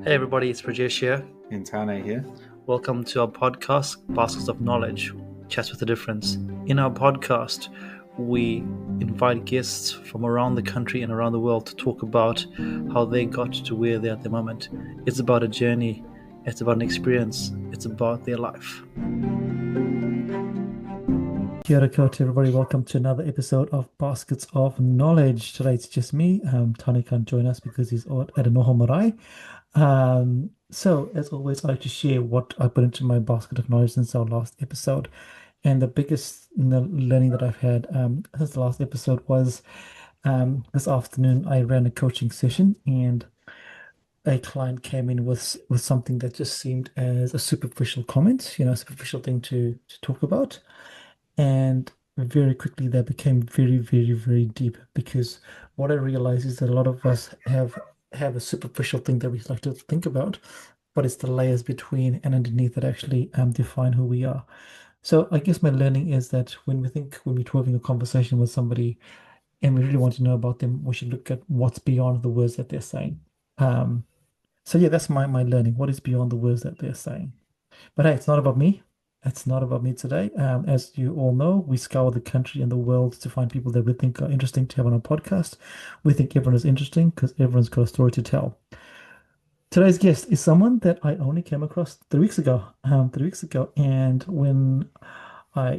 Hey everybody, it's Prajesh here. Intane here. Welcome to our podcast, Baskets of Knowledge, Chats with a Difference. In our podcast, we invite guests from around the country and around the world to talk about how they got to where they're at the moment. It's about a journey, it's about an experience, it's about their life. Kiyara Glasgow, everybody. Welcome to another episode of Baskets of Knowledge. Today it's just me. Tani can't join us because he's at a Noho Marae. So, as always, I like to share what I put into my basket of knowledge since our last episode. And the biggest learning that I've had since the last episode was this afternoon I ran a coaching session and a client came in with something that just seemed as a superficial comment, a superficial thing to talk about. And very quickly that became very, very, very deep because what I realized is that a lot of us have a superficial thing that we like to think about, but it's the layers between and underneath that actually define who we are. So I guess my learning is that when we're having a conversation with somebody and we really want to know about them, we should look at what's beyond the words that they're saying. Um, so yeah, that's my learning. What is beyond the words that they're saying? But hey, it's not about me. It's not about me today. As you all know, we scour the country and the world to find people that we think are interesting to have on our podcast. We think everyone is interesting because everyone's got a story to tell. Today's guest is someone that I only came across 3 weeks ago. 3 weeks ago, and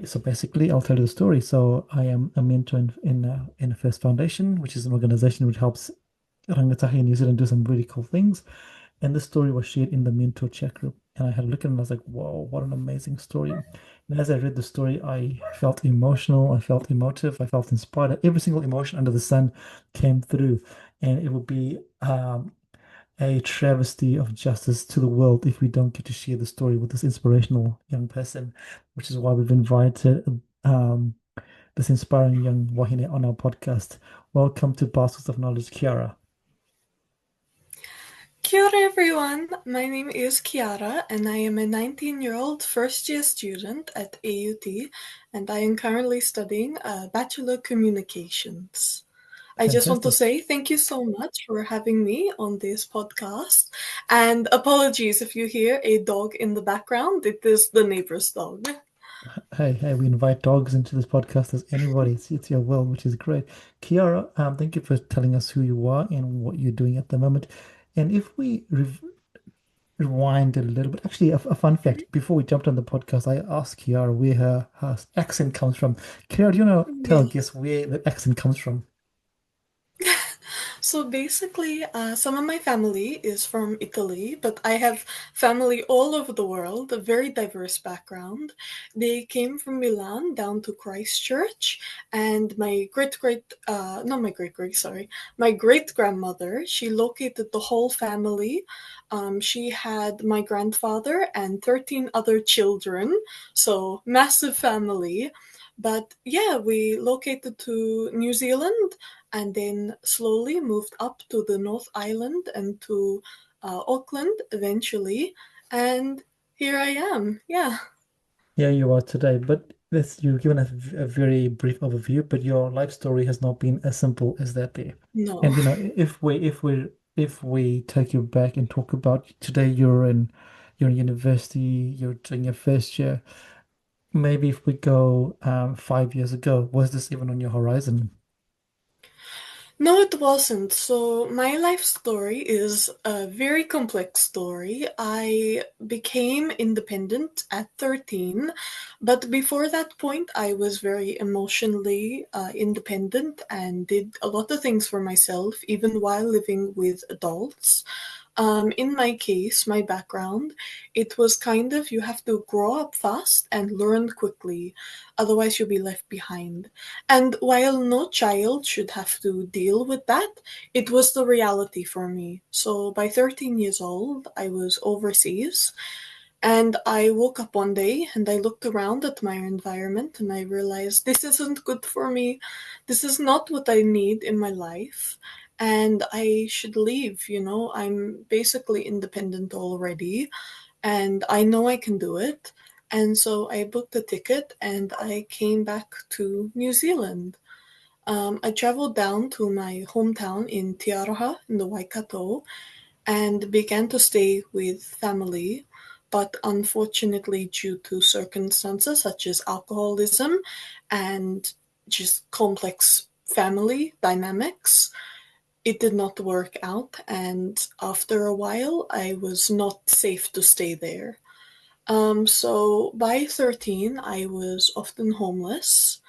so basically, I'll tell you the story. So I am a mentor in the First Foundation, which is an organization which helps rangatahi in New Zealand do some really cool things. And this story was shared in the mentor chat group. And I had a look at it and I was like, whoa, what an amazing story. And as I read the story, I felt emotional, I felt emotive, I felt inspired. Every single emotion under the sun came through. And it would be a travesty of justice to the world if we don't get to share the story with this inspirational young person, which is why we've invited this inspiring young wahine on our podcast. Welcome to Baskets of Knowledge, Kiyara. Kia ora everyone, my name is Kiyara and I am a 19-year-old first-year student at AUT and I am currently studying Bachelor Communications. I just want to say thank you so much for having me on this podcast and apologies if you hear a dog in the background, it is the neighbor's dog. Hey, we invite dogs into this podcast as anybody. It's your world, which is great. Kiyara, thank you for telling us who you are and what you're doing at the moment. And if we rewind a little bit, actually, a fun fact, before we jumped on the podcast, I asked Kiyara where her accent comes from. Kiyara, do you want to tell guess where the accent comes from? So basically, some of my family is from Italy, but I have family all over the world, a very diverse background. They came from Milan down to Christchurch, and my great-grandmother, she located the whole family. She had my grandfather and 13 other children, so massive family. But yeah, we located to New Zealand and then slowly moved up to the North Island and to Auckland eventually. And here I am. Yeah. Yeah, you are today, but you've given us a very brief overview, but your life story has not been as simple as that there. No. And if we take you back and talk about today, you're in university, you're doing your first year. Maybe if we go 5 years ago, was this even on your horizon? No, it wasn't. So my life story is a very complex story. I became independent at 13, but before that point, I was very emotionally independent and did a lot of things for myself, even while living with adults. In my case, my background, it was kind of you have to grow up fast and learn quickly, otherwise you'll be left behind. And while no child should have to deal with that, it was the reality for me. So by 13 years old, I was overseas and I woke up one day and I looked around at my environment and I realized this isn't good for me. This is not what I need in my life. And I should leave, I'm basically independent already and I know I can do it. And so I booked a ticket and I came back to New Zealand. I traveled down to my hometown in Te Aroha in the Waikato, and began to stay with family. But unfortunately, due to circumstances such as alcoholism and just complex family dynamics, it did not work out. And after a while, I was not safe to stay there. So by 13, I was often homeless.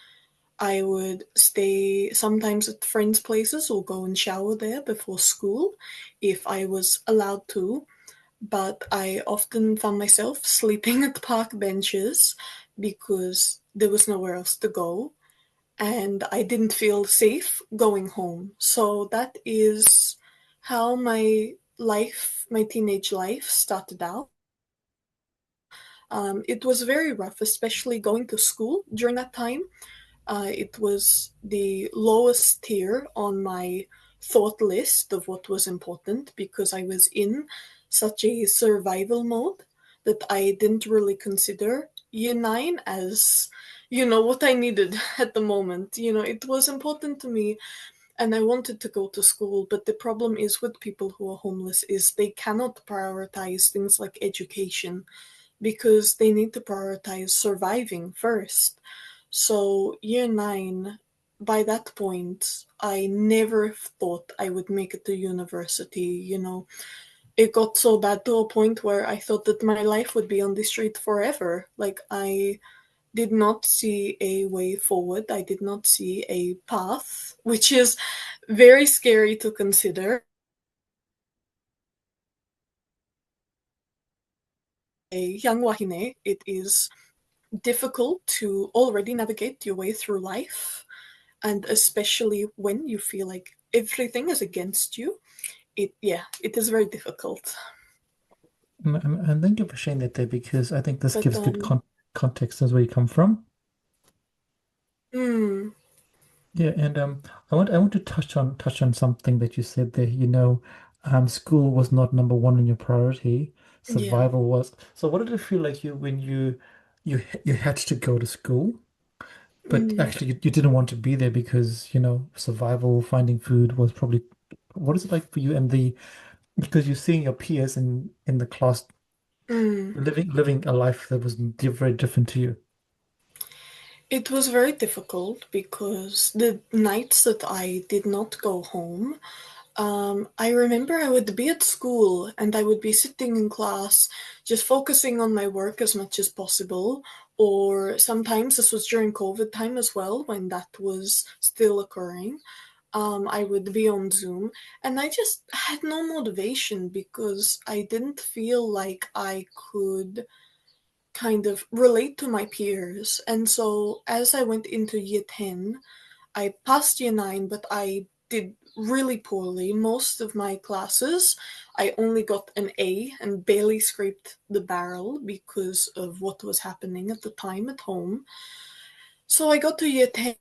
I would stay sometimes at friends' places or go and shower there before school if I was allowed to. But I often found myself sleeping at park benches because there was nowhere else to go and I didn't feel safe going home. So that is how my teenage life started out. It was very rough, especially going to school during that time. It was the lowest tier on my thought list of what was important because I was in such a survival mode that I didn't really consider year nine as, what I needed at the moment. It was important to me and I wanted to go to school, but the problem is with people who are homeless is they cannot prioritize things like education because they need to prioritize surviving first. So, year nine, by that point, I never thought I would make it to university. It got so bad to a point where I thought that my life would be on the street forever. Like, I did not see a way forward, I did not see a path, which is very scary to consider. A young wahine, it is difficult to already navigate your way through life, and especially when you feel like everything is against you. It is very difficult. And thank you for sharing that there because I think this But gives good context as where you come from. mm, Yeah, and I want to touch on something that you said there. School was not number one in your priority. yeah, Survival was. So what did it feel like you had to go to school, but mm, actually you didn't want to be there because, survival, finding food was probably what is it like for you and the because you're seeing your peers in the class mm. living a life that was very different to you. It was very difficult because the nights that I did not go home, I remember I would be at school and I would be sitting in class just focusing on my work as much as possible. Or sometimes this was during COVID time as well, when that was still occurring. I would be on Zoom and I just had no motivation because I didn't feel like I could kind of relate to my peers. And so as I went into year 10, I passed year 9, but I did really poorly. Most of my classes, I only got an A and barely scraped the barrel because of what was happening at the time at home. So I got to year 10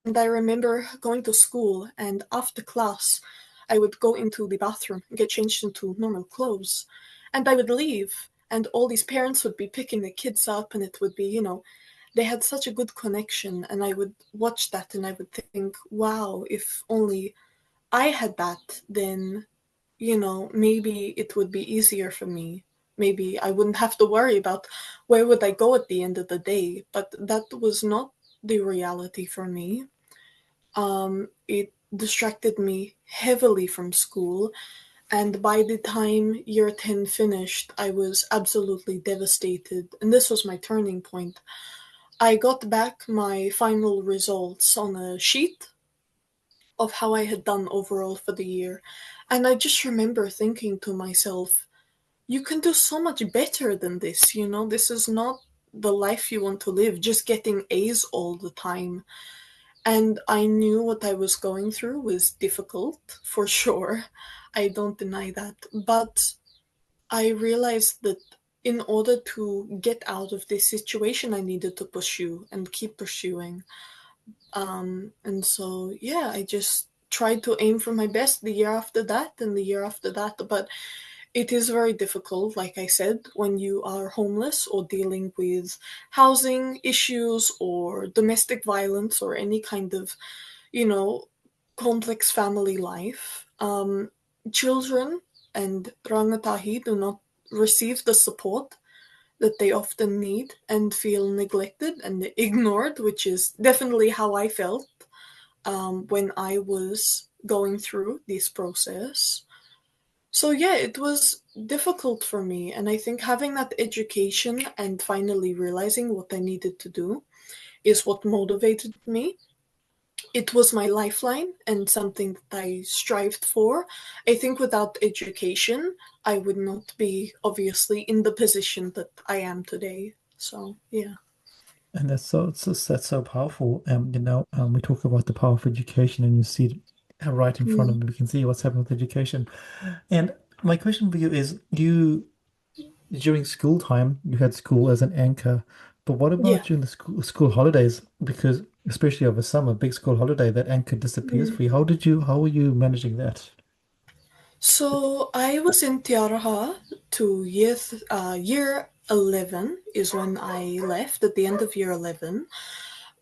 and I remember going to school, and after class, I would go into the bathroom and get changed into normal clothes. And I would leave, and all these parents would be picking the kids up, and it would be, they had such a good connection. And I would watch that and I would think, wow, if only I had that, then, maybe it would be easier for me. Maybe I wouldn't have to worry about where would I go at the end of the day. But that was not the reality for me. It distracted me heavily from school, and by the time year 10 finished, I was absolutely devastated. And this was my turning point. I got back my final results on a sheet of how I had done overall for the year, and I just remember thinking to myself, you can do so much better than this, this is not the life you want to live, just getting A's all the time. And I knew what I was going through was difficult, for sure. I don't deny that. But I realized that in order to get out of this situation, I needed to pursue and keep pursuing. And so, yeah, I just tried to aim for my best the year after that and the year after that. But it is very difficult, like I said, when you are homeless or dealing with housing issues or domestic violence or any kind of, you know, complex family life. Children and rangatahi do not receive the support that they often need and feel neglected and ignored, which is definitely how I felt when I was going through this process. So, yeah, it was difficult for me. And I think having that education and finally realizing what I needed to do is what motivated me. It was my lifeline and something that I strived for. I think without education, I would not be obviously in the position that I am today. So, yeah. And that's so powerful. We talk about the power of education, and you see it right in front of Mm. me. We can see what's happening with education. And my question for you is, you during school time, you had school as an anchor, but what about Yeah. during the school holidays? Because especially over summer, big school holiday, that anchor disappears Mm. for you. How were you managing that? So I was in Tiaraha to year 11 is when I left at the end of year 11.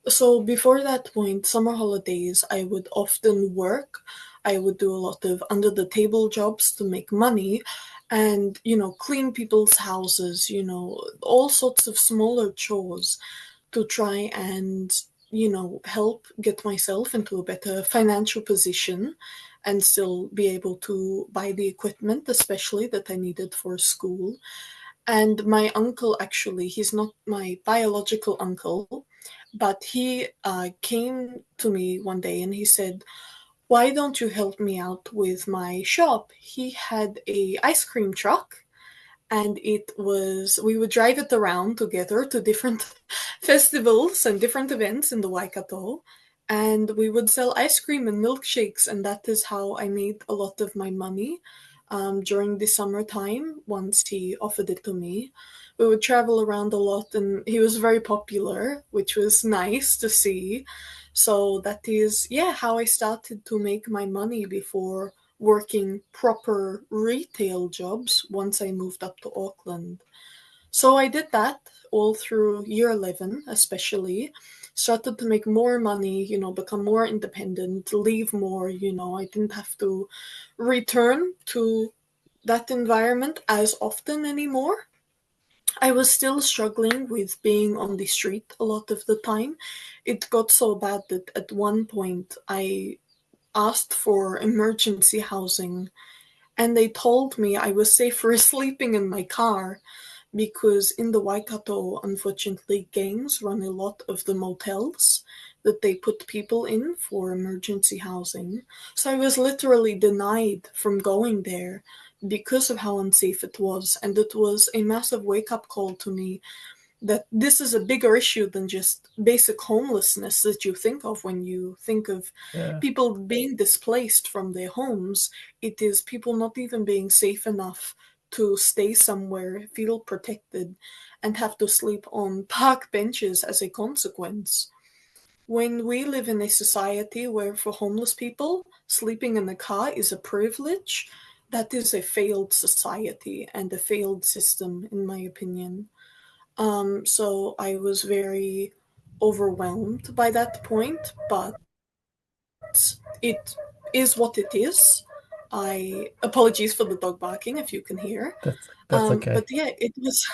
So before that point, summer holidays, I would often work. I would do a lot of under the table jobs to make money and, clean people's houses, all sorts of smaller chores to try and, help get myself into a better financial position and still be able to buy the equipment, especially that I needed for school. And my uncle, actually, he's not my biological uncle, but he came to me one day and he said, "Why don't you help me out with my shop?" He had a ice cream truck, and it was we would drive it around together to different festivals and different events in the Waikato, and we would sell ice cream and milkshakes, and that is how I made a lot of my money during the summertime. Once he offered it to me, we would travel around a lot, and he was very popular, which was nice to see. So that is, yeah, how I started to make my money before working proper retail jobs once I moved up to Auckland. So I did that all through year 11, especially. Started to make more money, become more independent, leave more, I didn't have to return to that environment as often anymore. I was still struggling with being on the street a lot of the time. It got so bad that at one point I asked for emergency housing, and they told me I was safer sleeping in my car because in the Waikato, unfortunately, gangs run a lot of the motels that they put people in for emergency housing. So I was literally denied from going there because of how unsafe it was. And it was a massive wake up call to me that this is a bigger issue than just basic homelessness that you think of when you think of Yeah. people being displaced from their homes. It is people not even being safe enough to stay somewhere, feel protected, and have to sleep on park benches as a consequence. When we live in a society where, for homeless people, sleeping in a car is a privilege, that is a failed society and a failed system, in my opinion. So I was very overwhelmed by that point, but it is what it is. I apologies for the dog barking if you can hear. That's But okay. yeah, it was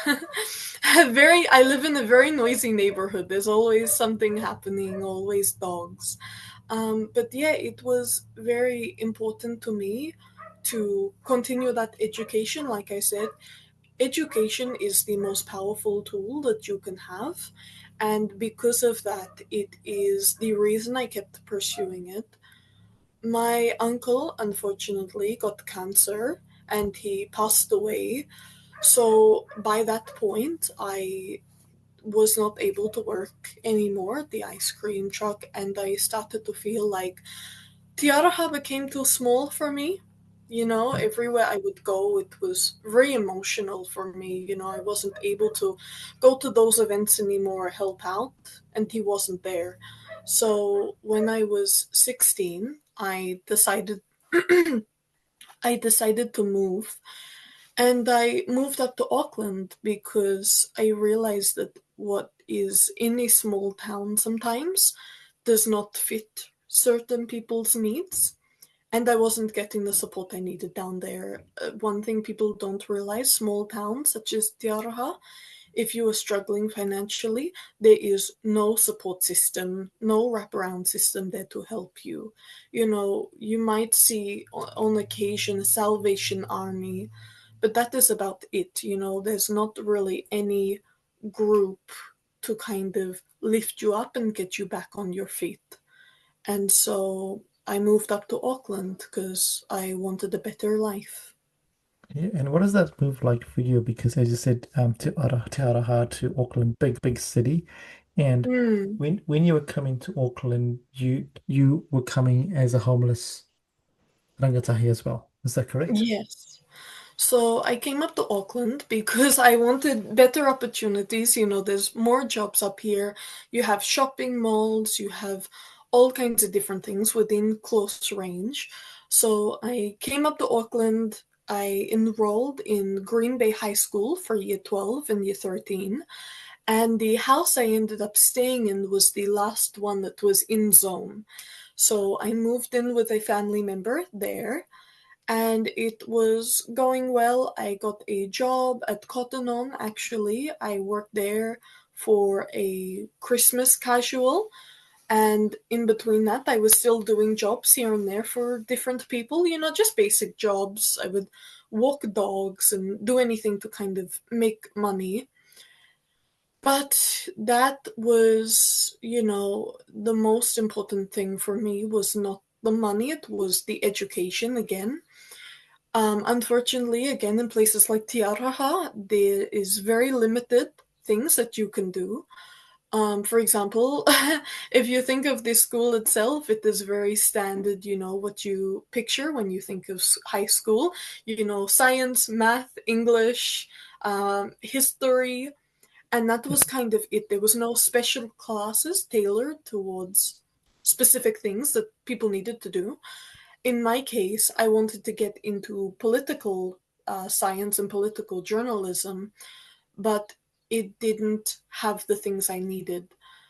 very. I live in a very noisy neighborhood. There's always something happening, always dogs. But yeah, it was very important to me to continue that education. Like I said, education is the most powerful tool that you can have. And because of that, it is the reason I kept pursuing it. My uncle, unfortunately, got cancer and he passed away. So by that point, I was not able to work anymore at the ice cream truck, and I started to feel like Tiaraha became too small for me. Yeah. Everywhere I would go, it was very emotional for me. I wasn't able to go to those events anymore, help out, and he wasn't there. So when I was 16, I decided to move, and I moved up to Auckland because I realized that what is in a small town sometimes does not fit certain people's needs, and I wasn't getting the support I needed down there. One thing people don't realize, small towns such as Tiaraha, if you are struggling financially, there is no support system, no wraparound system there to help you. You know, you might see on occasion a Salvation Army, but that is about it. You know, there's not really any group to kind of lift you up and get you back on your feet. And so I moved up to Auckland because I wanted a better life. Yeah, and what does that move like for you? Because as you said, Te Araha to Auckland, big city, and Mm, when you were coming to Auckland, you were coming as a homeless rangatahi as well. Is that correct? yes. So I came up to Auckland because I wanted better opportunities. You know, there's more jobs up here. You have shopping malls, you have all kinds of different things within close range. So I came up to Auckland. I enrolled in Green Bay High School for year 12 and year 13. And the house I ended up staying in was the last one that was in zone. So I moved in with a family member there, and it was going well. I got a job at Cotton On, actually. I worked there for a Christmas casual, and in between that, I was still doing jobs here and there for different people, you know, just basic jobs. I would walk dogs and do anything to kind of make money. But that was, you know, the most important thing for me was not the money, it was the education again. Unfortunately, again, in places like Tiaraha, there is very limited things that you can do. For example, if you think of the school itself, it is very standard, you know, what you picture when you think of high school. You know, science, math, English, history, and that was kind of it. There was no special classes tailored towards specific things that people needed to do. In my case, I wanted to get into political science and political journalism, but it didn't have the things I needed.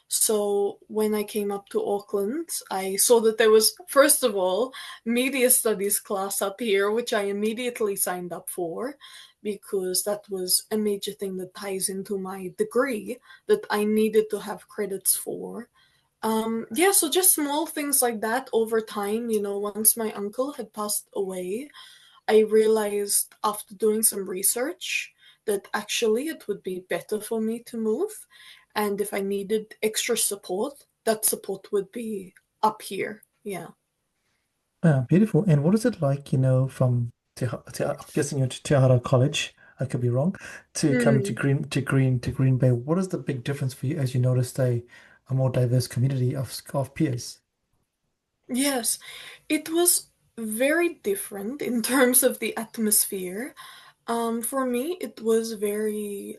So when I came up to Auckland, I saw that there was, first of all, media studies class up here, which I immediately signed up for because that was a major thing that ties into my degree that I needed to have credits for. Yeah, so just small things like that over time, you know, once my uncle had passed away, I realized after doing some research that actually it would be better for me to move. And if I needed extra support, that support would be up here. Yeah. Beautiful. And what is it like, from I'm guessing you're to Te Ara College, I could be wrong, to coming to Mm, Green Bay. What is the big difference for you as you noticed a more diverse community of peers? yes, it was very different in terms of the atmosphere. For me, it was very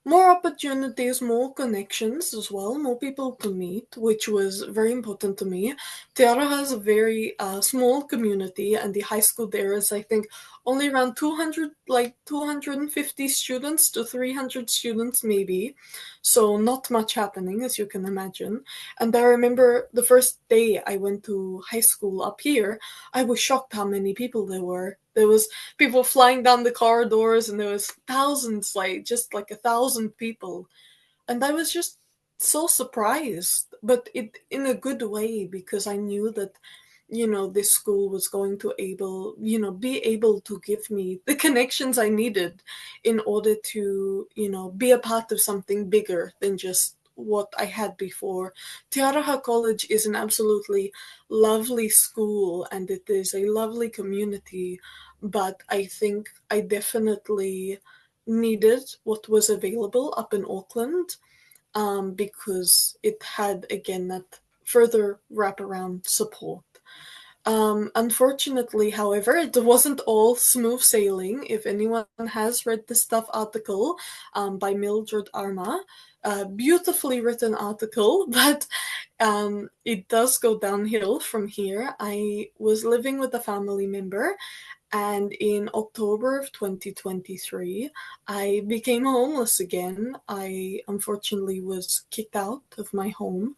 more opportunities, more connections as well, more people to meet, which was very important to me. Teara has a very small community, and the high school there is, I think, only around 200, like 250 students to 300 students, maybe. So, not much happening, as you can imagine. And I remember the first day I went to high school up here, I was shocked how many people there were. There was people flying down the corridors, and there was thousands, like just like 1,000 people, and I was just so surprised, but it in a good way, because I knew that, you know, this school was going to be able to give me the connections I needed in order to, you know, be a part of something bigger than just what I had before. Tiaraha College is an absolutely lovely school, and it is a lovely community, but I think I definitely needed what was available up in Auckland, because it had, again, that further wraparound support. Unfortunately, however, it wasn't all smooth sailing. If anyone has read the Stuff article by Mildred Arma, a beautifully written article, but it does go downhill from here. I was living with a family member, and in October of 2023, I became homeless again. I unfortunately was kicked out of my home,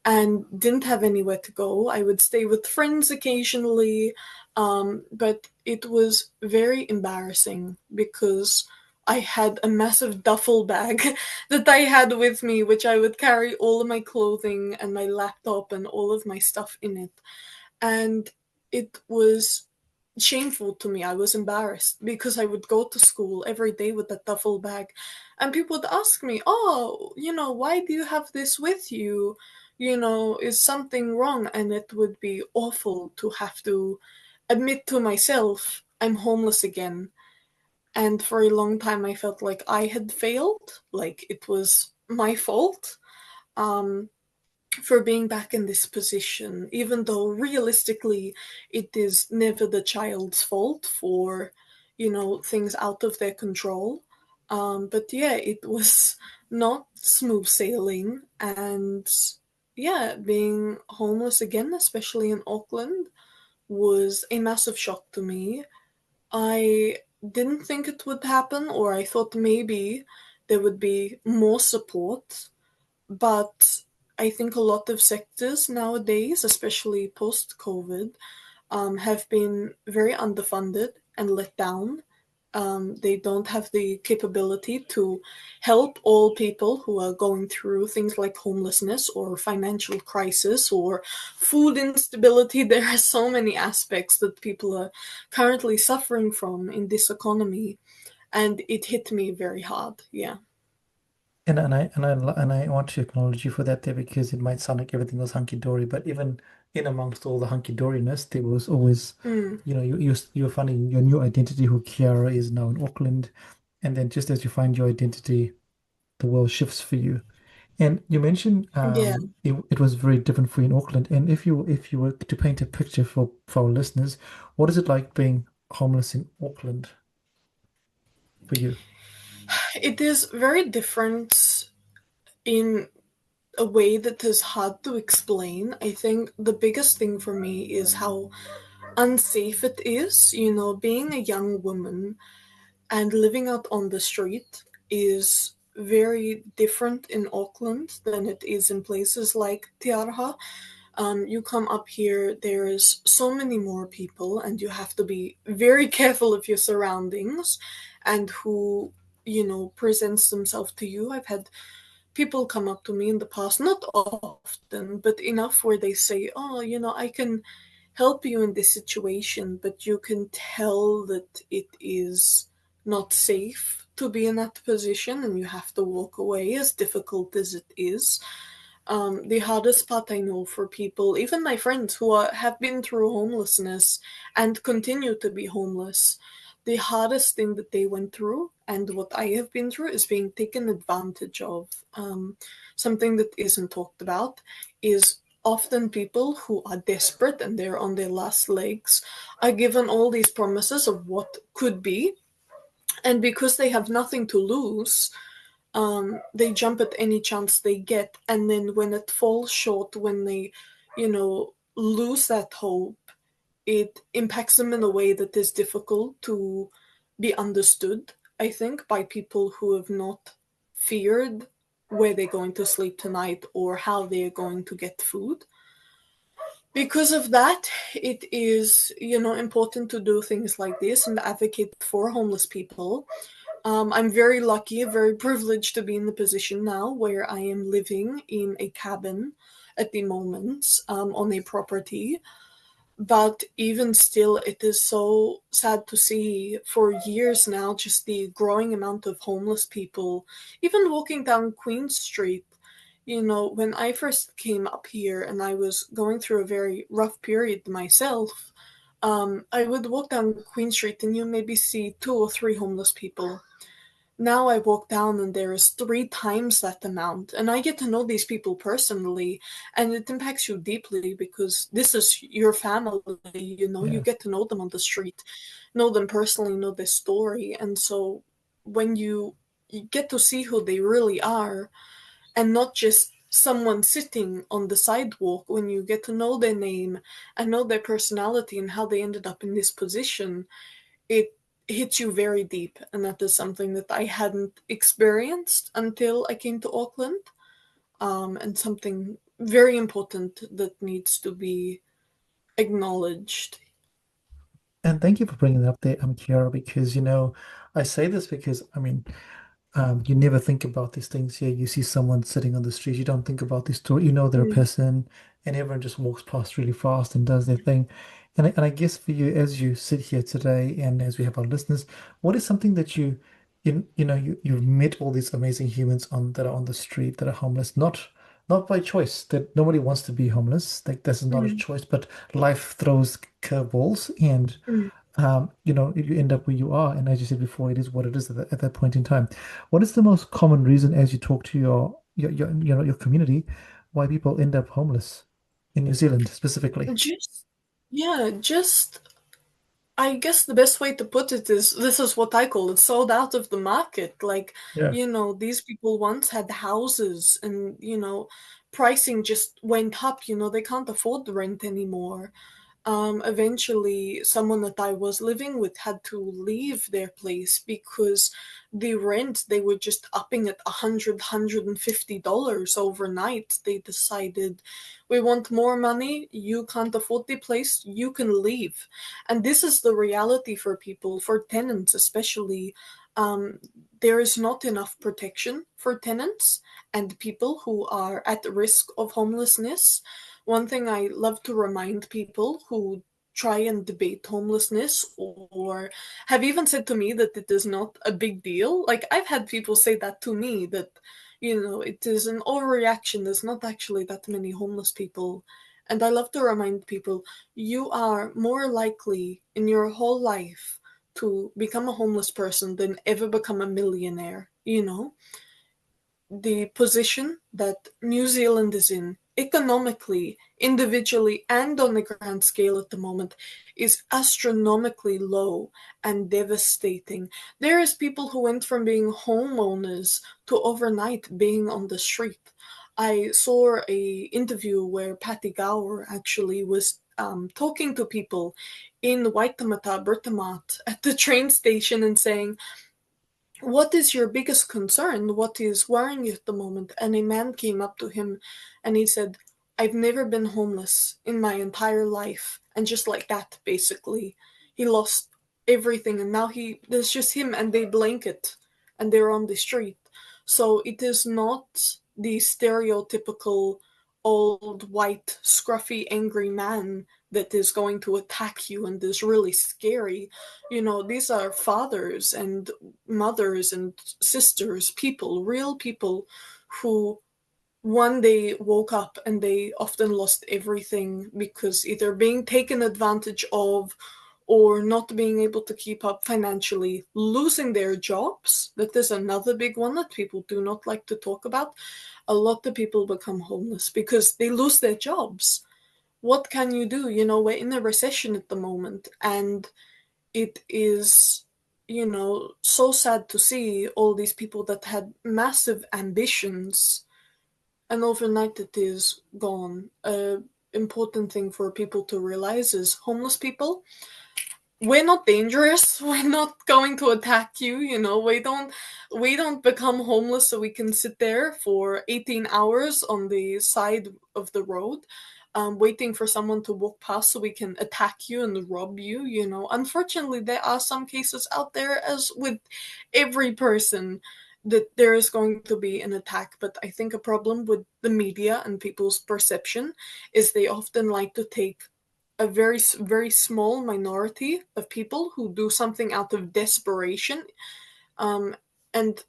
and didn't have anywhere to go. I would stay with friends occasionally, but it was very embarrassing because I had a massive duffel bag that I had with me, which I would carry all of my clothing and my laptop and all of my stuff in it. And it was shameful to me. I was embarrassed because I would go to school every day with that duffel bag, and people would ask me, "Oh, why do you have this with you? Is something wrong?" And it would be awful to have to admit to myself, I'm homeless again. And for a long time, I felt like I had failed, like it was my fault. Um, for being back in this position, even though realistically it is never the child's fault for, things out of their control. But yeah, it was not smooth sailing. And yeah, being homeless again, especially in Auckland, was a massive shock to me. I didn't think it would happen, or I thought maybe there would be more support, but I think a lot of sectors nowadays, especially post COVID, have been very underfunded and let down. They don't have the capability to help all people who are going through things like homelessness or financial crisis or food instability. There are so many aspects that people are currently suffering from in this economy, and it hit me very hard. Yeah. And I want to acknowledge you for that there because it might sound like everything was hunky-dory, but even in amongst all the hunky-doriness, there was always, Mm, you're finding your new identity, who Kiara is now in Auckland, and then just as you find your identity, the world shifts for you. And you mentioned yeah. it was very different for you in Auckland. And if you were to paint a picture for our listeners, what is it like being homeless in Auckland for you? It is very different in a way that is hard to explain. I think the biggest thing for me is how unsafe it is. Being a young woman and living out on the street is very different in Auckland than it is in places like Tiaraha. You come up here, there's so many more people, and you have to be very careful of your surroundings and who, presents themselves to you. I've had people come up to me in the past, not often, but enough where they say, "Oh, I can help you in this situation," but you can tell that it is not safe to be in that position and you have to walk away, as difficult as it is. The hardest part I know for people, even my friends who have been through homelessness and continue to be homeless, the hardest thing that they went through and what I have been through is being taken advantage of. Something that isn't talked about is often people who are desperate and they're on their last legs are given all these promises of what could be. And because they have nothing to lose, they jump at any chance they get, and then when it falls short, when they, lose that hope, it impacts them in a way that is difficult to be understood, I think, by people who have not feared where they're going to sleep tonight or how they're going to get food. Because of that, it is, important to do things like this and advocate for homeless people. I'm very lucky, very privileged to be in the position now where I am living in a cabin at the moment, on a property. But even still, it is so sad to see for years now just the growing amount of homeless people, even walking down Queen Street. When I first came up here and I was going through a very rough period myself, I would walk down Queen Street and you maybe see two or three homeless people. Now I walk down and there is three times that amount, and I get to know these people personally, and it impacts you deeply because this is your family. You Yeah. get to know them on the street, know them personally, know their story, and so when you get to see who they really are, and not just someone sitting on the sidewalk, when you get to know their name and know their personality and how they ended up in this position, it hits you very deep, and that is something that I hadn't experienced until I came to Auckland, and something very important that needs to be acknowledged. And thank you for bringing it up there, Kiara, because I say this because you never think about these things here. You see someone sitting on the street, you don't think about this story. You know they're a Mm, person, and everyone just walks past really fast and does their thing. And I guess for you, as you sit here today, and as we have our listeners, what is something that you've met all these amazing humans on that are on the street that are homeless, not by choice. That nobody wants to be homeless. Like this is not a mm, choice, but life throws curveballs, and mm. you end up where you are. And as you said before, it is what it is at that point in time. What is the most common reason as you talk to your community why people end up homeless in New Zealand specifically? Just, yeah, just I guess the best way to put it is this is what I call it sold out of the market. Like, Yeah. these people once had houses and, pricing just went up, they can't afford the rent anymore. Eventually, someone that I was living with had to leave their place because the rent they were just upping at $150 overnight. They decided, we want more money. You can't afford the place. You can leave, and this is the reality for people, for tenants especially. Um, there is not enough protection for tenants and people who are at risk of homelessness. One thing I love to remind people who try and debate homelessness or have even said to me that it is not a big deal. Like, I've had people say that to me, that, it is an overreaction. There's not actually that many homeless people. And I love to remind people, you are more likely in your whole life to become a homeless person than ever become a millionaire, the position that New Zealand is in, economically, individually, and on a grand scale at the moment, is astronomically low and devastating. There is people who went from being homeowners to overnight being on the street. I saw a interview where Patty Gower actually was talking to people in Waitemata, Britomart, at the train station and saying, what is your biggest concern? What is worrying you at the moment? And a man came up to him and he said, I've never been homeless in my entire life. And just like that, basically, he lost everything. And now there's just him and they blanket and they're on the street. So it is not the stereotypical old, white, scruffy, angry man that is going to attack you and is really scary. These are fathers and mothers and sisters, people, real people who one day woke up and they often lost everything because either being taken advantage of or not being able to keep up financially, losing their jobs. That is another big one that people do not like to talk about. A lot of people become homeless because they lose their jobs. What can you do? We're in a recession at the moment, and it is, so sad to see all these people that had massive ambitions and overnight it is gone. A important thing for people to realize is homeless people, we're not dangerous. We're not going to attack you. We don't become homeless so we can sit there for 18 hours on the side of the road, waiting for someone to walk past so we can attack you and rob you. Unfortunately, there are some cases out there, as with every person, that there is going to be an attack. But I think a problem with the media and people's perception is they often like to take a very very small minority of people who do something out of desperation, um, and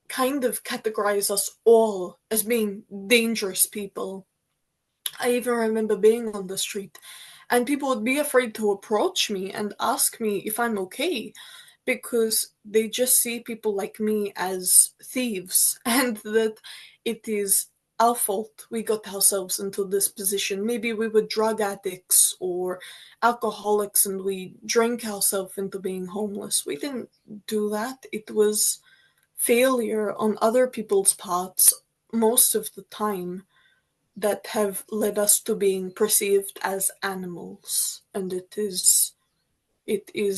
kind of categorize us all as being dangerous people. I even remember being on the street and people would be afraid to approach me and ask me if I'm okay because they just see people like me as thieves and that it is our fault we got ourselves into this position. Maybe we were drug addicts or alcoholics and we drank ourselves into being homeless. We didn't do that. It was failure on other people's parts most of the time that have led us to being perceived as animals, and it is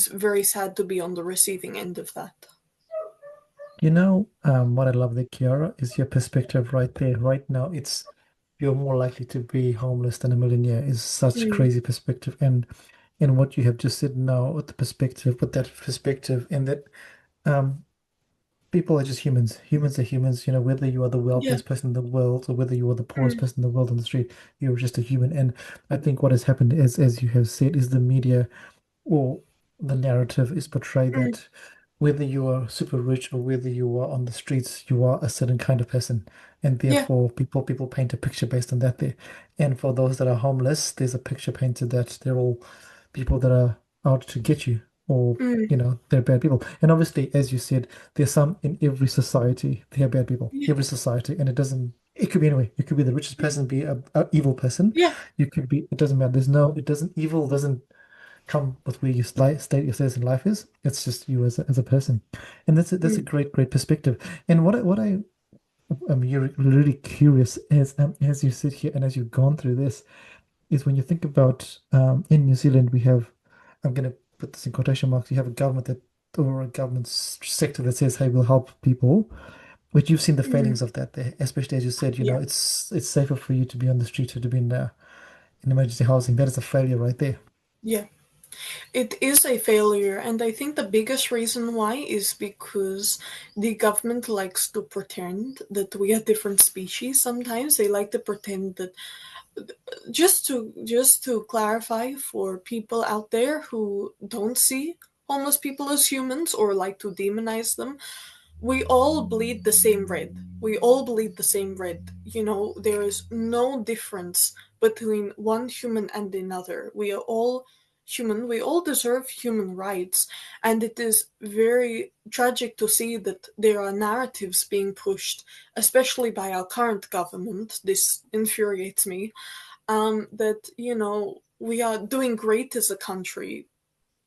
very sad to be on the receiving end of that. What I love there, Kiara, is your perspective right there. Right now, it's you're more likely to be homeless than a millionaire is such a Mm. crazy perspective. And what you have just said now with the perspective, with that perspective, and that um, people are just humans. Humans are humans. Whether you are the Yeah. wealthiest person in the world or whether you are the poorest Mm. person in the world on the street, you're just a human. And I think what has happened is, as you have said, is the media or the narrative is portrayed Mm. that whether you are super rich or whether you are on the streets, you are a certain kind of person, and Yeah. therefore people paint a picture based on that there. And for those that are homeless, there's a picture painted that they're all people that are out to get you, or Mm. they're bad people. And obviously, as you said, there's some in every society. They are bad people, Yeah. every society, and it doesn't. It could be anyway. You could be the richest Mm. person, be a evil person. Yeah. You could be. It doesn't matter. There's no. It doesn't. Evil doesn't come with where you state your status in life is. It's just you as a person, and that's a Mm. great perspective. And what I am you're really curious as you sit here and as you've gone through this is when you think about in New Zealand we have I'm going to put this in quotation marks. You have a government that or a government sector that says, "Hey, we'll help people." But you've seen the Mm. failings of that there, especially as you said. Yeah. It's safer for you to be on the street or to be in emergency housing. That is a failure right there. Yeah. It is a failure, and I think the biggest reason why is because the government likes to pretend that we are different species. Sometimes they like to pretend that just to clarify for people out there who don't see homeless people as humans or like to demonize them, we all bleed the same red. We all bleed the same red. There is no difference between one human and another. We are all human. We all deserve human rights. And it is very tragic to see that there are narratives being pushed, especially by our current government. This infuriates me. That, we are doing great as a country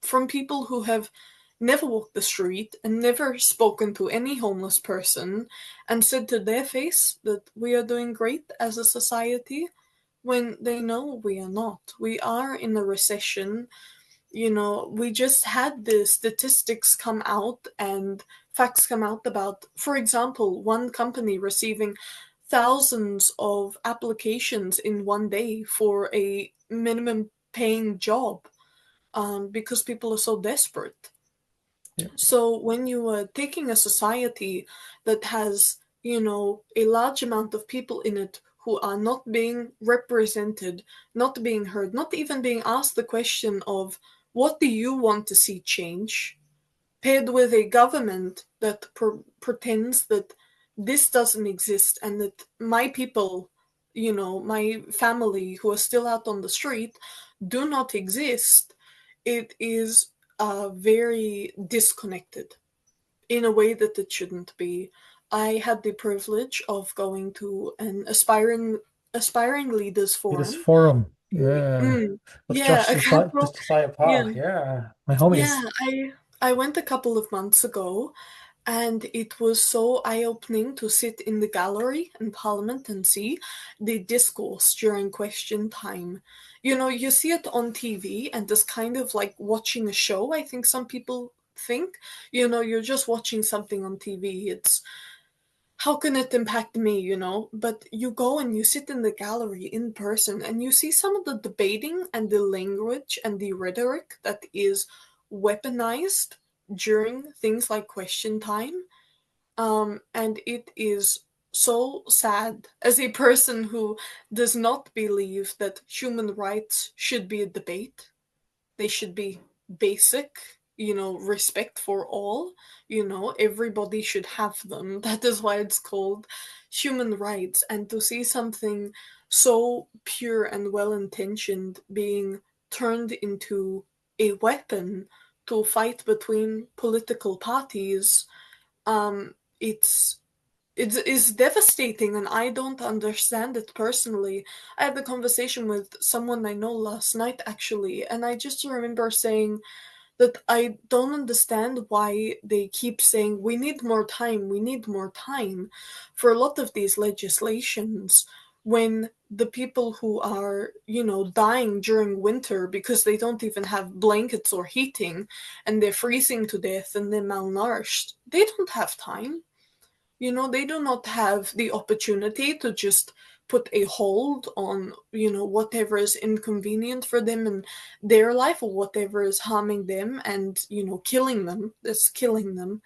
from people who have never walked the street and never spoken to any homeless person and said to their face that we are doing great as a society when they know we are not. We are in a recession. We just had the statistics come out and facts come out about, for example, one company receiving thousands of applications in one day for a minimum paying job, because people are so desperate. Yeah. So when you are taking a society that has, a large amount of people in it who are not being represented, not being heard, not even being asked the question of what do you want to see change, paired with a government that pretends that this doesn't exist and that my people, my family who are still out on the street, do not exist, it is very disconnected in a way that it shouldn't be. I had the privilege of going to an aspiring leaders It is forum. Forum. Yeah. Mm, With yeah, a Just couple. Josiah Yeah, Park. Yeah. My yeah. homies. I went a couple of months ago, and it was so eye-opening to sit in the gallery in Parliament and see the discourse during question time. You see it on TV, and it's kind of like watching a show. I think some people think, you're just watching something on TV. It's how can it impact me? But you go and you sit in the gallery in person and you see some of the debating and the language and the rhetoric that is weaponized during things like question time. And it is so sad as a person who does not believe that human rights should be a debate. They should be basic, respect for all. Everybody should have them. That is why it's called human rights. And to see something so pure and well intentioned being turned into a weapon to fight between political parties, it's it's devastating, and I don't understand it personally. I had a conversation with someone I know last night, actually, and I just remember saying that I don't understand why they keep saying we need more time, we need more time for a lot of these legislations, when the people who are, dying during winter because they don't even have blankets or heating and they're freezing to death and they're malnourished, they don't have time. They do not have the opportunity to just put a hold on, whatever is inconvenient for them in their life, or whatever is harming them and, killing them, that's killing them.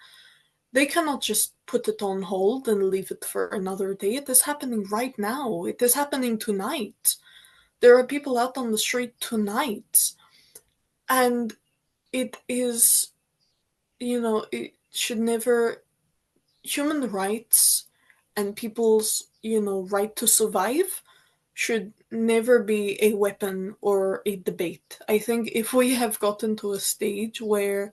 They cannot just put it on hold and leave it for another day. It is happening right now. It is happening tonight. There are people out on the street tonight. And it is, it should never, human rights and people's, right to survive should never be a weapon or a debate. I think if we have gotten to a stage where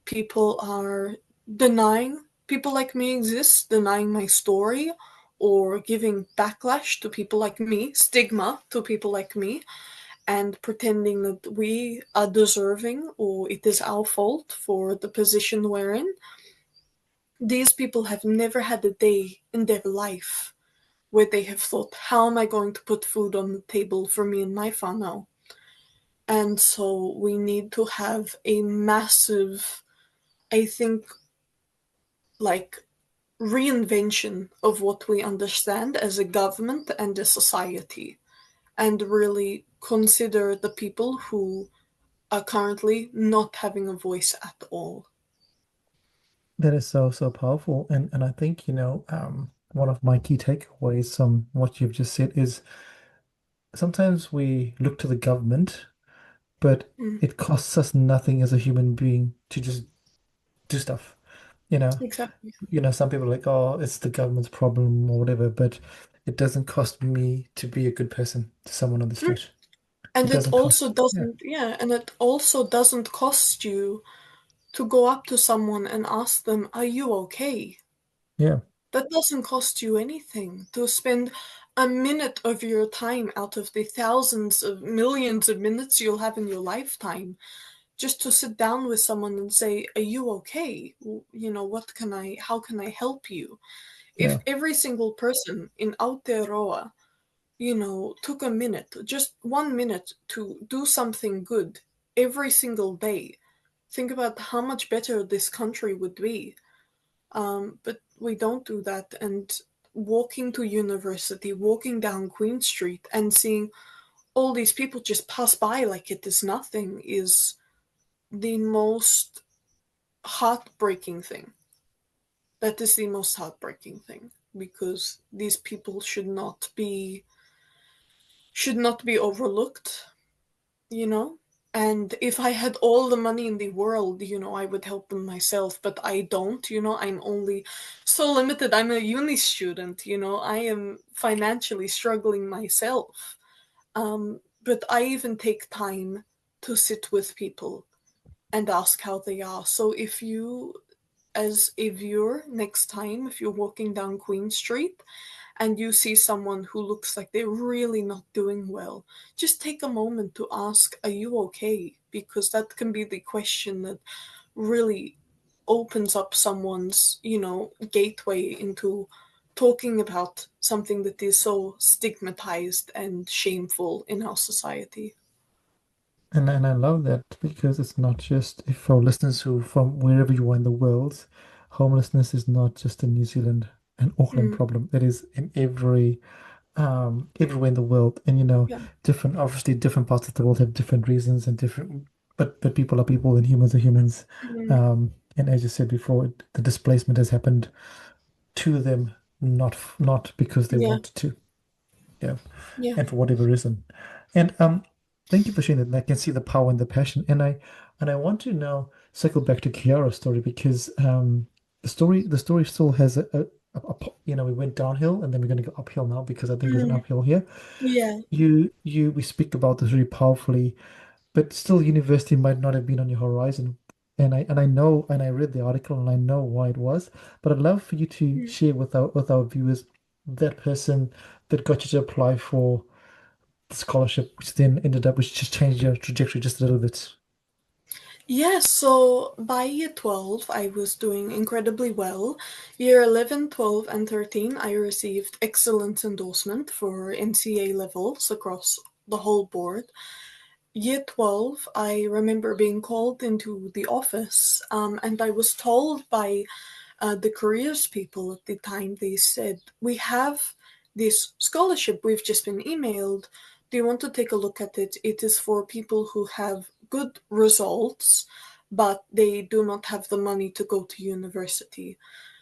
people are denying people like me exist, denying my story, or giving backlash to people like me, stigma to people like me, and pretending that we are deserving or it is our fault for the position we're in, these people have never had a day in their life where they have thought, how am I going to put food on the table for me and my whānau? And so we need to have a massive, I think, like, reinvention of what we understand as a government and a society, and really consider the people who are currently not having a voice at all. That is so, so powerful. And I think, one of my key takeaways from what you've just said is sometimes we look to the government, but Mm, it costs us nothing as a human being to just do stuff. You know, exactly. some people are like, oh, it's the government's problem or whatever, but it doesn't cost me to be a good person to someone on the Mm. street. It And it doesn't cost. also Yeah. doesn't, yeah, and it also doesn't cost you to go up to someone and ask them, are you okay? Yeah. That doesn't cost you anything. To spend a minute of your time out of the thousands of millions of minutes you'll have in your lifetime, just to sit down with someone and say, are you okay? How can I help you? If Yeah. every single person in Aotearoa, took a minute, just 1 minute to do something good every single day, think about how much better this country would be. But we don't do that. And walking to university, walking down Queen Street, and seeing all these people just pass by like it is nothing is the most heartbreaking thing. That is the most heartbreaking thing, because these people should not be overlooked, you know? And if I had all the money in the world, I would help them myself, but I don't, I'm only so limited. I'm a uni student, I am financially struggling myself. But I even take time to sit with people and ask how they are. So if you, as a viewer, next time, if you're walking down Queen Street and you see someone who looks like they're really not doing well, just take a moment to ask, are you okay? Because that can be the question that really opens up someone's, gateway into talking about something that is so stigmatized and shameful in our society. And I love that because it's not just if our listeners who from wherever you are in the world, homelessness is not just a New Zealand and Auckland Mm, problem. It is in everywhere in the world. And yeah. different obviously different parts of the world have different reasons and different but people are people and humans are humans. Mm, And as you said before, the displacement has happened to them, not because they yeah. wanted to. Yeah. Yeah. And for whatever reason. And thank you for sharing that. And I can see the power and the passion. And I want to now circle back to Kiara's story because the story still has we went downhill and then we're going to go uphill now because I think there's an Mm, uphill here. yeah. We speak about this really powerfully, but still university might not have been on your horizon. And I know and I read the article and I know why it was, but I'd love for you to Mm. share with our viewers that person that got you to apply for the scholarship, which just changed your trajectory just a little bit. Yeah, so by year 12, I was doing incredibly well. Year 11, 12, and 13, I received excellent endorsement for NCA levels across the whole board. Year 12, I remember being called into the office, and I was told by the careers people at the time, they said, we have this scholarship we've just been emailed. Do you want to take a look at it? It is for people who have good results, but they do not have the money to go to university.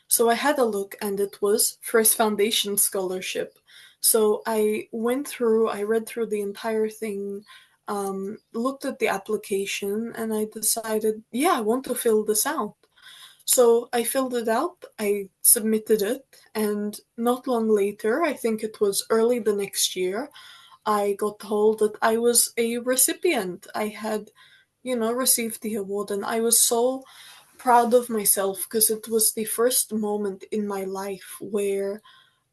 So I had a look, and it was First Foundation Scholarship. So I read through the entire thing, looked at the application, and I decided, yeah, I want to fill this out. So I filled it out, I submitted it, and not long later, I think it was early the next year, I got told that I was a recipient. I had, received the award, and I was so proud of myself because it was the first moment in my life where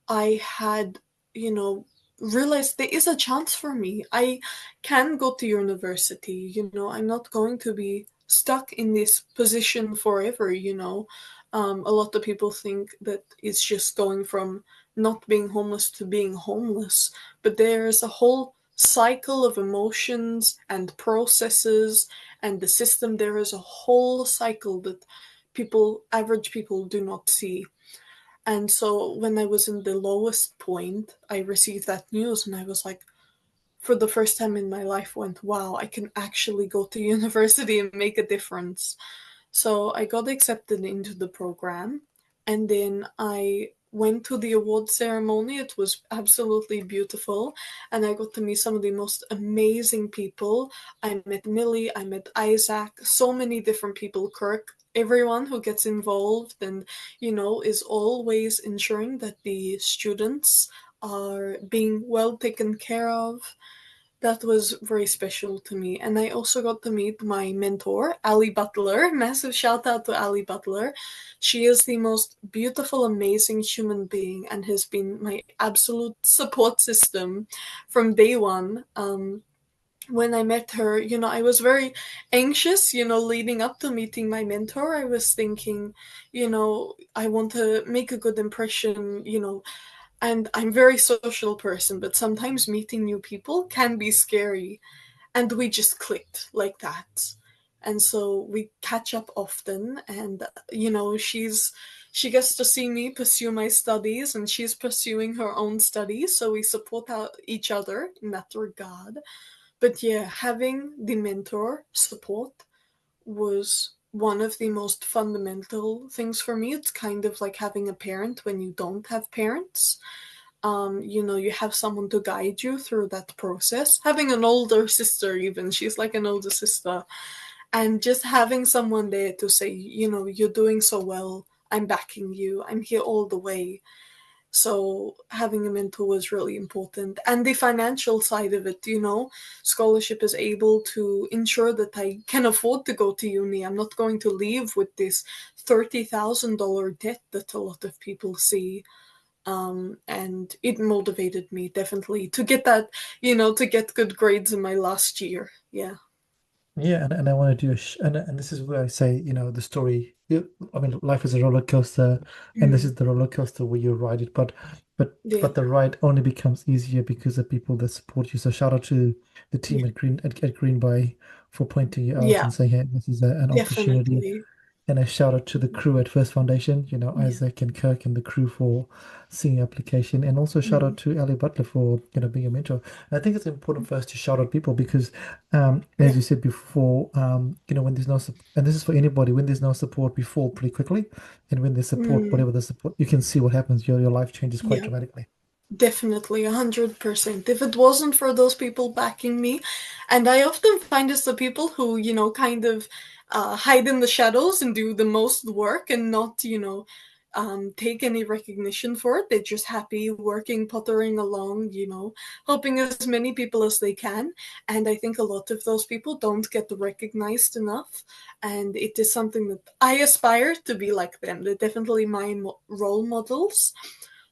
I had, you know, realized there is a chance for me. I can go to university, I'm not going to be stuck in this position forever. A lot of people think that it's just going from not being homeless to being homeless, but there's a whole cycle of emotions and processes and the system. There is a whole cycle that average people do not see. And so when I was in the lowest point, I received that news and I was like, for the first time in my life, went, wow, I can actually go to university and make a difference. So I got accepted into the program, and then I went to the award ceremony. It was absolutely beautiful, and I got to meet some of the most amazing people. I met Millie, I met Isaac, so many different people, Kirk, everyone who gets involved and, is always ensuring that the students are being well taken care of. That was very special to me. And I also got to meet my mentor, Ali Butler. Massive shout out to Ali Butler. She is the most beautiful, amazing human being and has been my absolute support system from day one. When I met her, I was very anxious, leading up to meeting my mentor. I was thinking, I want to make a good impression, and I'm a very social person, but sometimes meeting new people can be scary. And we just clicked like that. And so we catch up often, and she gets to see me pursue my studies, and she's pursuing her own studies, so we support each other in that regard. But yeah, having the mentor support was one of the most fundamental things for me. It's kind of like having a parent when you don't have parents. You have someone to guide you through that process. Having an older sister, even, she's like an older sister, and just having someone there to say, you're doing so well, I'm backing you, I'm here all the way. So having a mentor was really important. And the financial side of it, scholarship is able to ensure that I can afford to go to uni. I'm not going to leave with this $30,000 debt that a lot of people see. And it motivated me definitely to get that, to get good grades in my last year. Yeah. Yeah, and I want to do and this is where I say, the story. I mean, life is a roller coaster, and this Mm, is the roller coaster where you ride it, yeah. but the ride only becomes easier because of people that support you. So shout out to the team Yeah. at Greenby for pointing you out Yeah. and saying, hey, this is an opportunity. Definitely. And a shout out to the crew at First Foundation, Yeah. Isaac and Kirk and the crew for seeing the application. And also shout out Mm, to Ali Butler for, being a mentor. And I think it's important for us to shout out people because, as yeah. you said before, when there's no support, and this is for anybody, when there's no support, we fall pretty quickly. And when there's support, Mm, whatever the support, you can see what happens. Your life changes quite yeah. dramatically. Definitely, 100%. If it wasn't for those people backing me, and I often find it's the people who, kind of hide in the shadows and do the most work and not, take any recognition for it. They're just happy working, puttering along, helping as many people as they can. And I think a lot of those people don't get recognized enough. And it is something that I aspire to be like them. They're definitely my role models.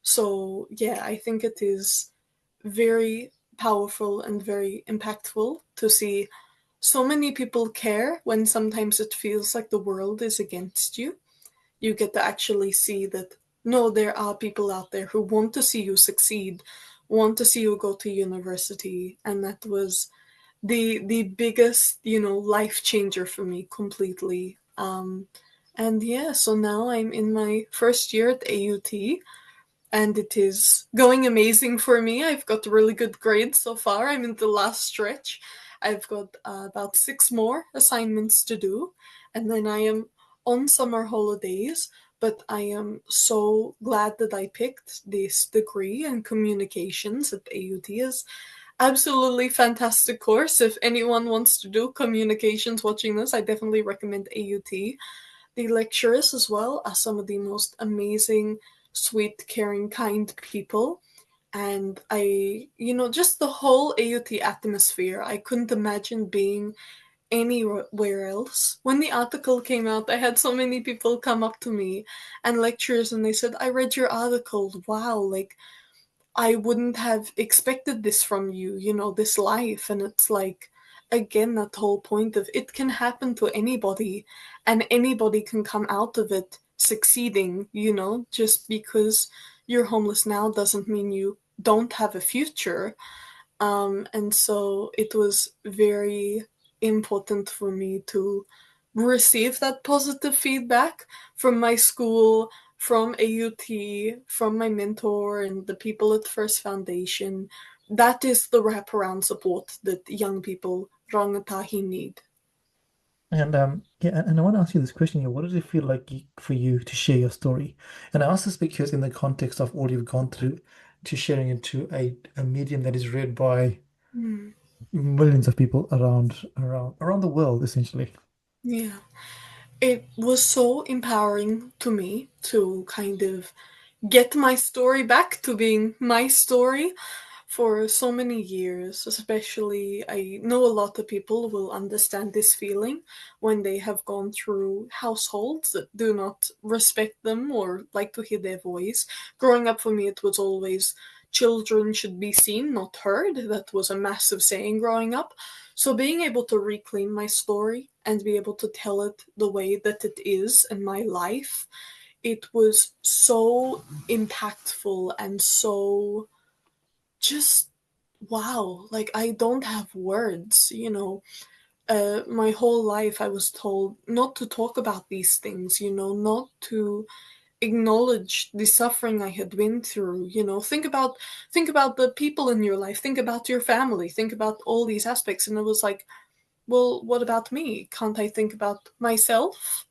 So, yeah, I think it is very powerful and very impactful to see so many people care when sometimes it feels like the world is against you. You get to actually see that no, there are people out there who want to see you succeed, want to see you go to university, and that was the biggest, life changer for me completely. And yeah, so now I'm in my first year at AUT, and it is going amazing for me. I've got really good grades so far. I'm in the last stretch. I've got about six more assignments to do, and then I am on summer holidays. But I am so glad that I picked this degree in communications at AUT. Is absolutely fantastic course. If anyone wants to do communications watching this, I definitely recommend AUT. The lecturers as well are some of the most amazing, sweet, caring, kind people. And just the whole AUT atmosphere, I couldn't imagine being anywhere else. When the article came out, I had so many people come up to me and lecturers, and they said, I read your article. Wow, like I wouldn't have expected this from you, this life. And it's like, again, that whole point of it can happen to anybody and anybody can come out of it succeeding, just because you're homeless now doesn't mean you don't have a future. And so it was very important for me to receive that positive feedback from my school, from AUT, from my mentor, and the people at First Foundation. That is the wraparound support that young people rangatahi need. And yeah, and I want to ask you this question here. What does it feel like for you to share your story? And I ask this because in the context of all you've gone through, to sharing into a medium that is read by Mm, millions of people around the world, essentially. yeah. It was so empowering to me to kind of get my story back to being my story for so many years. Especially, I know a lot of people will understand this feeling when they have gone through households that do not respect them or like to hear their voice. Growing up for me, it was always children should be seen, not heard. That was a massive saying growing up. So being able to reclaim my story and be able to tell it the way that it is in my life, it was so impactful and so just wow. Like, I don't have words. My whole life I was told not to talk about these things, not to acknowledge the suffering I had been through. Think about the people in your life, think about your family, think about all these aspects. And it was like, well, what about me? Can't I think about myself?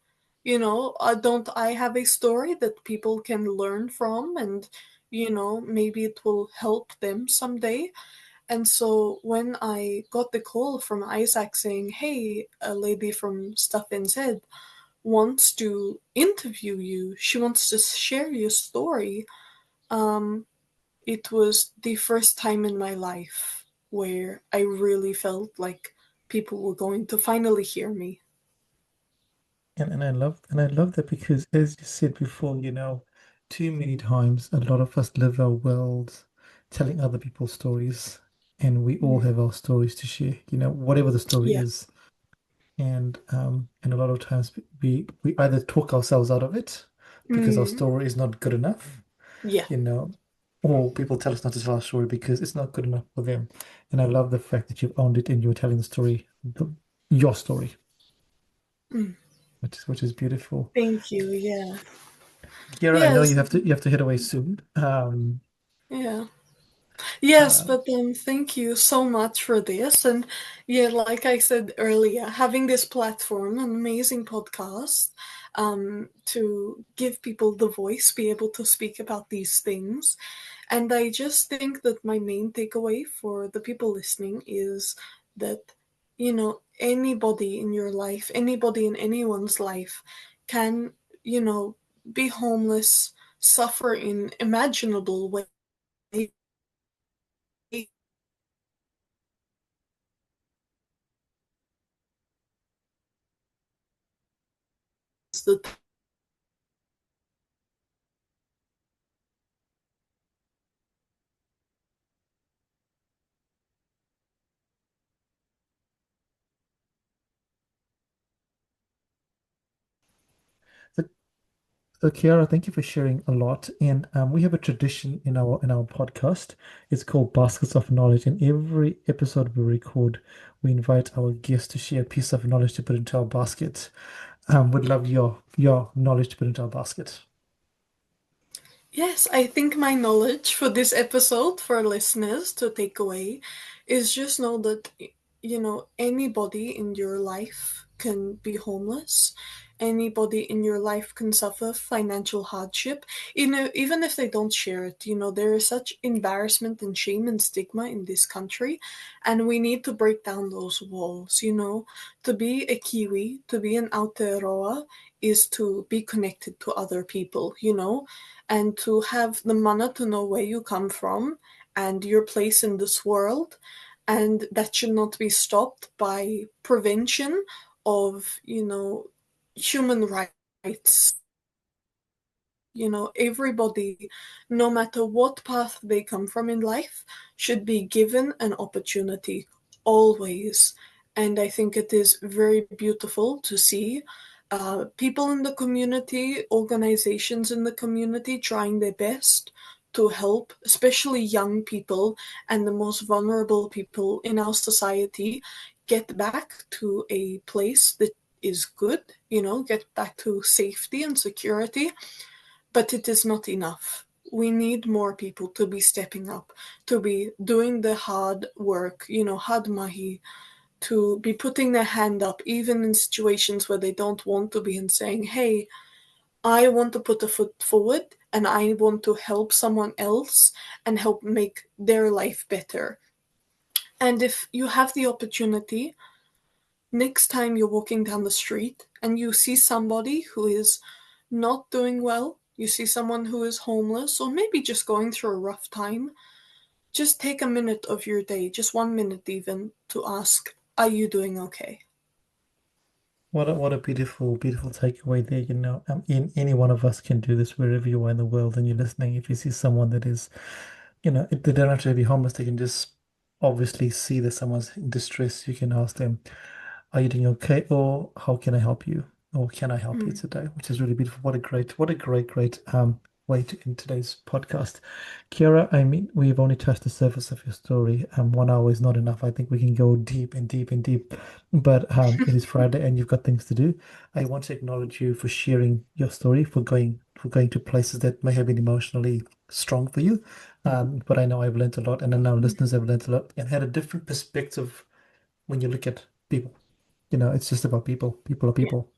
Don't I have a story that people can learn from, and maybe it will help them someday. And so when I got the call from Isaac saying, hey, a lady from Stuff NZ wants to interview you, she wants to share your story, um, it was the first time in my life where I really felt like people were going to finally hear me. And I love that because as you said before, too many times a lot of us live our worlds telling other people's stories, and we all Mm. have our stories to share, whatever the story Yeah. is. And a lot of times we either talk ourselves out of it because our Mm. story is not good enough, Yeah. you know, or people tell us not to tell our story because it's not good enough for them. And I love the fact that you've owned it and you're telling the story, your story, Mm. which is beautiful. Thank you. Yeah. Kira, I know Yes. you have to head away soon. Yeah. Yes, Uh, but thank you so much for this. And yeah, like I said earlier, having this platform, an amazing podcast, to give people the voice, be able to speak about these things. And I just think that my main takeaway for the people listening is that, anybody in your life, anybody in anyone's life can, you know, be homeless, suffer in imaginable ways that so, so Kiara, thank you for sharing a lot. And we have a tradition in our podcast. It's called Baskets of Knowledge. And every episode we record, we invite our guests to share a piece of knowledge to put into our basket. Would love your knowledge to put into our basket. Yes, I think my knowledge for this episode for listeners to take away is just know that, anybody in your life can be homeless. Anybody in your life can suffer financial hardship, even if they don't share it. There is such embarrassment and shame and stigma in this country, and we need to break down those walls. To be a Kiwi, to be an Aotearoa, is to be connected to other people, and to have the mana to know where you come from and your place in this world. And that should not be stopped by prevention of, human rights. Everybody, no matter what path they come from in life, should be given an opportunity, always. And I think it is very beautiful to see people in the community, organizations in the community trying their best to help, especially young people and the most vulnerable people in our society, get back to a place that is good, get back to safety and security. But it is not enough. We need more people to be stepping up, to be doing the hard work, hard mahi, to be putting their hand up, even in situations where they don't want to be, and saying, hey, I want to put a foot forward and I want to help someone else and help make their life better. And if you have the opportunity, next time you're walking down the street and you see somebody who is not doing well, you see someone who is homeless or maybe just going through a rough time, just take a minute of your day, just 1 minute even, to ask, are you doing okay? What a beautiful, beautiful takeaway there. Any one of us can do this wherever you are in the world and you're listening. If you see someone that is, they don't have to be homeless, they can just obviously see that someone's in distress. You can ask them, are you doing okay? Or how can I help you? Or can I help you Mm. today? Which is really beautiful. What a great way to end today's podcast. Kira, I mean, we've only touched the surface of your story. 1 hour is not enough. I think we can go deep and deep and deep. But it is Friday and you've got things to do. I want to acknowledge you for sharing your story, for going to places that may have been emotionally strong for you. But I know I've learned a lot, and I know listeners have learned a lot and had a different perspective when you look at people. It's just about people. People are Yeah. people.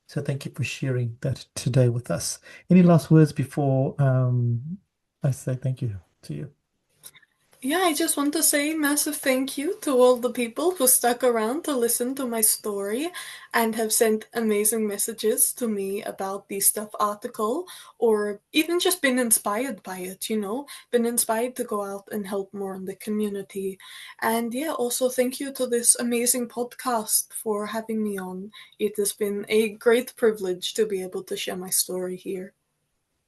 So thank you for sharing that today with us. Any last words before I say thank you to you? Yeah, I just want to say massive thank you to all the people who stuck around to listen to my story and have sent amazing messages to me about the Stuff article, or even just been inspired by it, been inspired to go out and help more in the community. And yeah, also thank you to this amazing podcast for having me on. It has been a great privilege to be able to share my story here.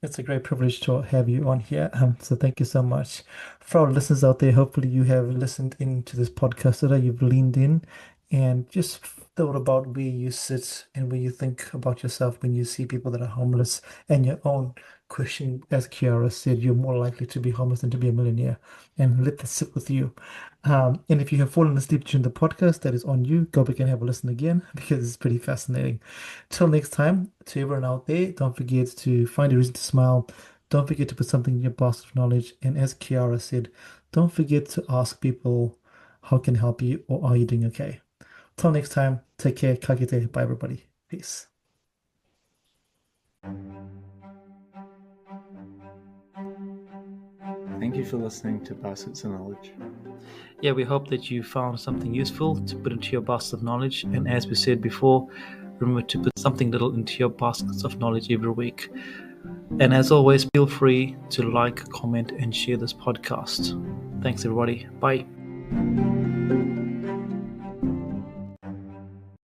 It's a great privilege to have you on here. So thank you so much. For our listeners out there, hopefully you have listened into this podcast today. You've leaned in and just thought about where you sit and where you think about yourself when you see people that are homeless, and your own question, as Kiara said, you're more likely to be homeless than to be a millionaire. And let that sit with you. And if you have fallen asleep during the podcast, that is on you. Go back and have a listen again because it's pretty fascinating. Till next time, to everyone out there, don't forget to find a reason to smile. Don't forget to put something in your basket of knowledge. And as Kiara said, don't forget to ask people, how can I help you, or are you doing okay? Till next time, take care. Ka kite. Bye, everybody. Peace. Thank you for listening to Baskets of Knowledge. Yeah, we hope that you found something useful to put into your basket of knowledge. And as we said before, remember to put something little into your baskets of knowledge every week. And as always, feel free to like, comment, and share this podcast. Thanks, everybody. Bye.